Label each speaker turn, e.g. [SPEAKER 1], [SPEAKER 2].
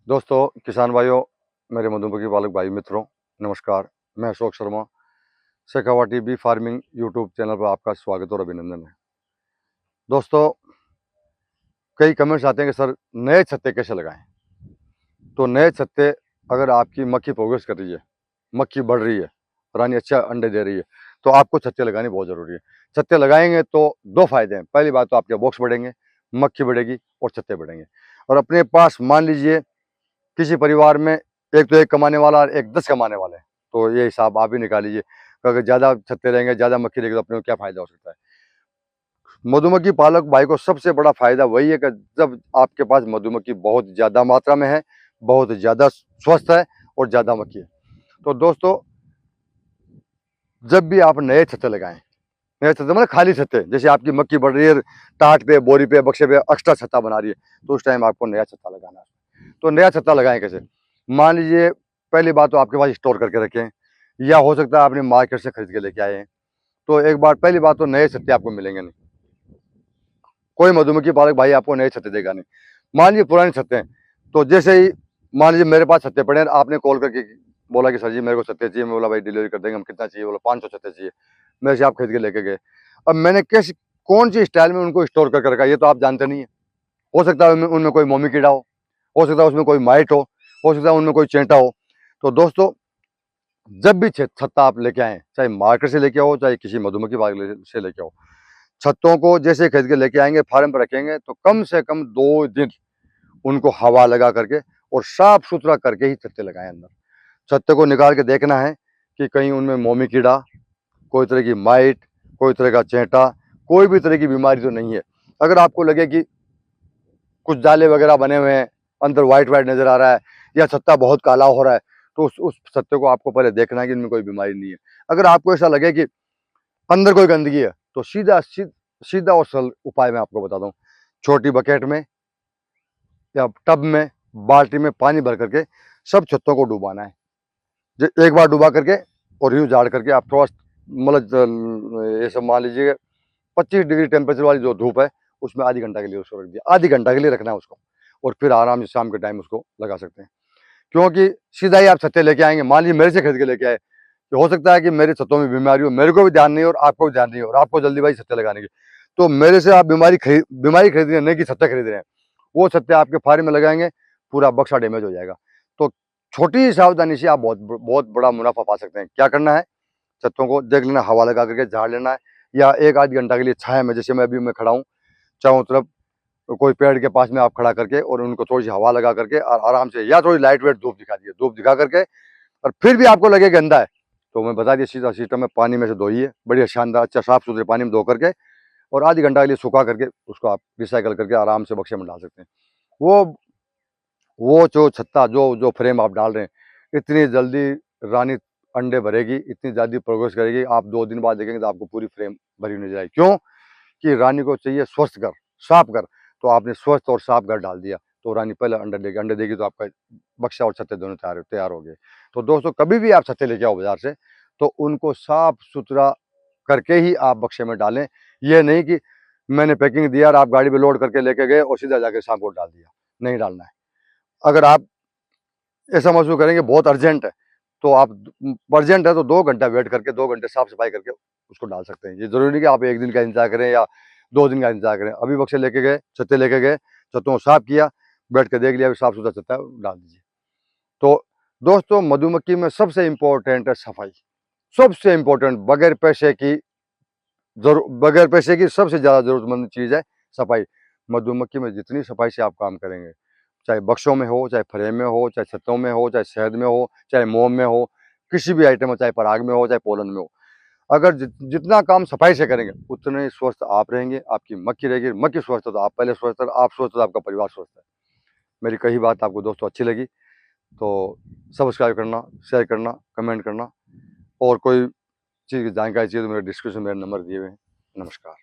[SPEAKER 1] दोस्तों, किसान भाइयों, मेरे मधुमक्खी पालक भाई मित्रों, नमस्कार। मैं Ashok Sharma, Shekhawati bee farming YouTube channel पर आपका स्वागत और अभिनंदन है। दोस्तों, कई कमेंट्स आते हैं कि सर नए छत्ते कैसे लगाएं। तो नए छत्ते, अगर आपकी मक्खी प्रोग्रेस कर रही है, मक्खी बढ़ रही है, रानी अच्छा अंडे दे रही है, तो आपको छत्ते लगानी बहुत ज़रूरी है। छत्ते लगाएंगे तो दो फायदे हैं। पहली बात तो आपके बॉक्स बढ़ेंगे, मक्खी बढ़ेगी और छत्ते बढ़ेंगे। और अपने पास मान लीजिए किसी परिवार में एक तो एक कमाने वाला और एक 10 कमाने वाले हैं, तो ये हिसाब आप ही निकाल लीजिए। अगर ज़्यादा छत्ते रहेंगे, ज़्यादा मक्खी रहेगी, तो अपने को क्या फ़ायदा हो सकता है। मधुमक्खी पालक भाई को सबसे बड़ा फ़ायदा वही है कि जब आपके पास मधुमक्खी बहुत ज़्यादा मात्रा में है, बहुत ज़्यादा स्वस्थ है और ज़्यादा मक्खी है, तो दोस्तों जब भी आप नए छत्ते लगाएं, नए छत्ते मतलब खाली छत्ते, जैसे आपकी मक्खी बढ़ रही है, टाट पे, बोरी पे, बक्से पे एक्स्ट्रा छत्ता बना रही है, तो उस टाइम आपको नया छत्ता लगाना है। तो नया छत्ता लगाएं कैसे? मान लीजिए पहली बात तो आपके पास स्टोर करके रखें, या हो सकता है आपने मार्केट से खरीद के लेके आए हैं। तो एक बार पहली बात तो नए छत्ते आपको मिलेंगे नहीं, कोई मधुमक्खी पालक भाई आपको नए छत्ते देगा नहीं। मान लीजिए पुराने छत्ते हैं, तो जैसे ही मान लीजिए मेरे पास छत्ते पड़े हैं, आपने कॉल करके बोला कि सर जी मेरे को छत्ते चाहिए, मैं बोला भाई डिलीवरी कर देंगे, हम कितना चाहिए, बोला 500 छत्ते चाहिए, मेरे से आप खरीद के लेके गए। अब मैंने किस कौन सी स्टाइल में उनको स्टोर करके रखा, ये तो आप जानते नहीं है। हो सकता है उनमें उनमें कोई मोमी कीड़ा हो सकता है उसमें कोई माइट हो सकता है उनमें कोई चेंटा हो। तो दोस्तों, जब भी छत्ता आप लेके आए, चाहे मार्केट से लेके आओ, चाहे किसी मधुमक्खी पालक से लेके आओ, छत्तों को जैसे खरीद के लेके आएंगे, फार्म पर रखेंगे, तो कम से कम 2 दिन उनको हवा लगा करके और साफ सुथरा करके ही छत्ते लगाएं। अंदर छत्ते को निकाल के देखना है कि कहीं उनमें मोमी कीड़ा, कोई तरह की माइट, कोई तरह का चेंटा, कोई भी तरह की बीमारी तो नहीं है। अगर आपको लगे कि कुछ जाले वगैरह बने हुए हैं, अंदर वाइट वाइट नजर आ रहा है, या छत्ता बहुत काला हो रहा है, तो उस छत्ते को आपको पहले देखना है कि इनमें कोई बीमारी नहीं है। अगर आपको ऐसा लगे कि अंदर कोई गंदगी है, तो सीधा और सरल उपाय मैं आपको बताता हूँ। छोटी बकेट में या टब में, बाल्टी में पानी भर करके सब छत्तों को डुबाना है। एक बार डुबा करके और यूं झाड़ करके आप थोड़ा, मतलब ये सब मान लीजिए 25 डिग्री टेम्परेचर वाली जो धूप है, उसमें आधी घंटा के लिए उसको रख दिया, आधी घंटा के लिए रखना है उसको, और फिर आराम से शाम के टाइम उसको लगा सकते हैं। क्योंकि सीधा ही आप छत्ते लेके आएंगे, मान लीजिए मेरे से खरीद के लेके आए, तो हो सकता है कि मेरे छत्तों में बीमारी हो, मेरे को भी ध्यान नहीं और आपको भी ध्यान नहीं हो, और आपको जल्दीबाजी छत्ते लगाने की, तो मेरे से आप बीमारी खरीद रहे हैं, नहीं कि छत्ते खरीद रहे हैं। वो छत्ते आपके फार्म में लगाएंगे, पूरा बक्सा डैमेज हो जाएगा। तो छोटी सावधानी से आप बहुत बहुत बड़ा मुनाफा पा सकते हैं। क्या करना है, छत्तों को देख लेना, हवा लगा करके झाड़ लेना है, या एक आध घंटा के लिए छाया में, जैसे मैं खड़ा हूँ, चारों तरफ कोई पेड़ के पास में आप खड़ा करके और उनको थोड़ी सी हवा लगा करके और आराम से, या थोड़ी लाइट वेट धूप दिखा दिए, धूप दिखा करके, और फिर भी आपको लगे गंदा है, तो मैं बता दिया सीधा सिस्टम में पानी में से धोइए, बढ़िया शानदार अच्छा साफ सुथरे पानी में धो करके, और आधी घंटा के लिए सुखा करके उसको आप रिसाइकल करके आराम से बक्से में डाल सकते हैं। वो वो जो छत्ता, जो जो फ्रेम आप डाल रहे हैं, इतनी जल्दी रानी अंडे भरेगी, इतनी जल्दी प्रोग्रेस करेगी, आप 2 दिन बाद देखेंगे तो आपको पूरी फ्रेम भरी नजर आएगी। क्यों कि रानी को चाहिए स्वस्थ घर, साफ घर, तो आपने स्वस्थ और साफ घर डाल दिया, तो रानी पहले अंडे देगी, तो आपका बक्सा और छत्ते दोनों तैयार हो गए। तो दोस्तों, कभी भी आप छत्ते लेके आओ बाजार से, तो उनको साफ सुथरा करके ही आप बक्से में डालें। ये नहीं कि मैंने पैकिंग दिया और आप गाड़ी में लोड करके लेके गए और सीधा जाके शाम को डाल दिया, नहीं डालना है। अगर आप ऐसा महसूस करेंगे बहुत अर्जेंट है, तो आप अर्जेंट है तो 2 घंटा वेट करके, 2 घंटे साफ सफाई करके उसको डाल सकते हैं। ये जरूरी नहीं कि आप 1 दिन का इंतजार करें या 2 दिन का इंतजार करें। अभी बक्से लेके गए, छत्ते लेके गए, छत्तों को साफ किया, बैठ के देख लिया, साफ सुथरा छत्ता डाल दीजिए। तो दोस्तों, मधुमक्खी में सबसे इंपॉर्टेंट है सफाई, सबसे इंपॉर्टेंट, बगैर पैसे की सबसे ज्यादा जरूरतमंद चीज है सफाई। मधुमक्खी में जितनी सफाई से आप काम करेंगे, चाहे बक्सों में हो, चाहे फ्रेम में हो, चाहे छत्तों में हो, चाहे शहद में हो, चाहे मोम में हो, किसी भी आइटम में, चाहे पराग में हो, चाहे पोलन में हो, अगर जितना काम सफाई से करेंगे, उतने स्वस्थ आप रहेंगे, आपकी मक्खी रहेगी। मक्खी स्वस्थ है तो आप पहले स्वस्थ है, आप स्वस्थ है तो आपका परिवार स्वस्थ है। मेरी कही बात आपको दोस्तों अच्छी लगी तो सब्सक्राइब करना, शेयर करना, कमेंट करना, और कोई चीज़ की जानकारी चाहिए तो मेरे डिस्क्रिप्शन में मेरे नंबर दिए हुए हैं। नमस्कार।